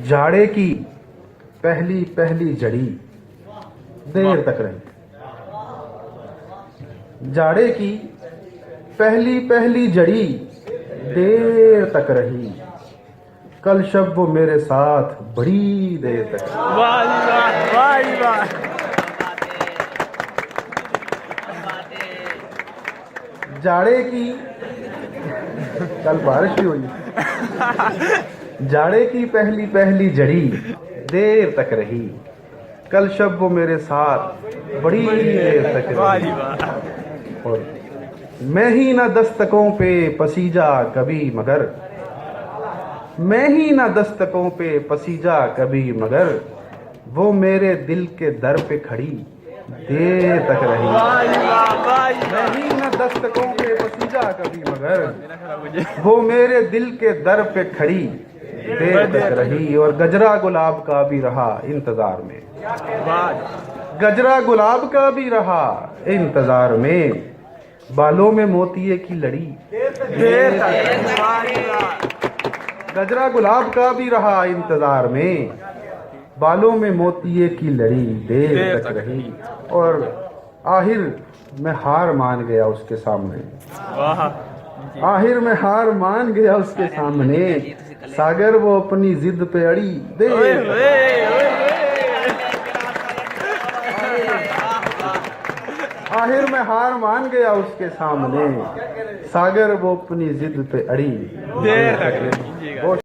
जाड़े की पहली पहली जड़ी देर तक रही। जाड़े की पहली पहली जड़ी देर तक रही। कल शब वो मेरे साथ बड़ी देर तक रही। वाह वाह वाह वाह। जाड़े की कल बारिश भी हुई। जाड़े की पहली पहली जड़ी देर तक रही। कल शब वो मेरे साथ बड़ी देर तक रही। और मैं ही न दस्तकों पे पसीजा कभी मगर, मैं ही न दस्तकों पे पसीजा कभी मगर, वो मेरे दिल के दर पे खड़ी देर तक रही। मैं ही न दस्तकों पे पसीजा कभी मगर, वो मेरे दिल के दर पे खड़ी देर तक रही। और गजरा गुलाब का भी रहा इंतजार में, गजरा गुलाब का भी रहा इंतजार में, बालों में मोतिये की लड़ी देर तक। गजरा गुलाब का भी रहा इंतजार में, बालों में मोतिये की लड़ी देर तक रही। और आखिर मैं हार मान गया उसके सामने, आखिर मैं हार मान गया उसके सामने, सागर वो अपनी जिद पे अड़ी देर आखिर मैं हार मान गया उसके सामने, सागर वो अपनी जिद पे अड़ी देर तक।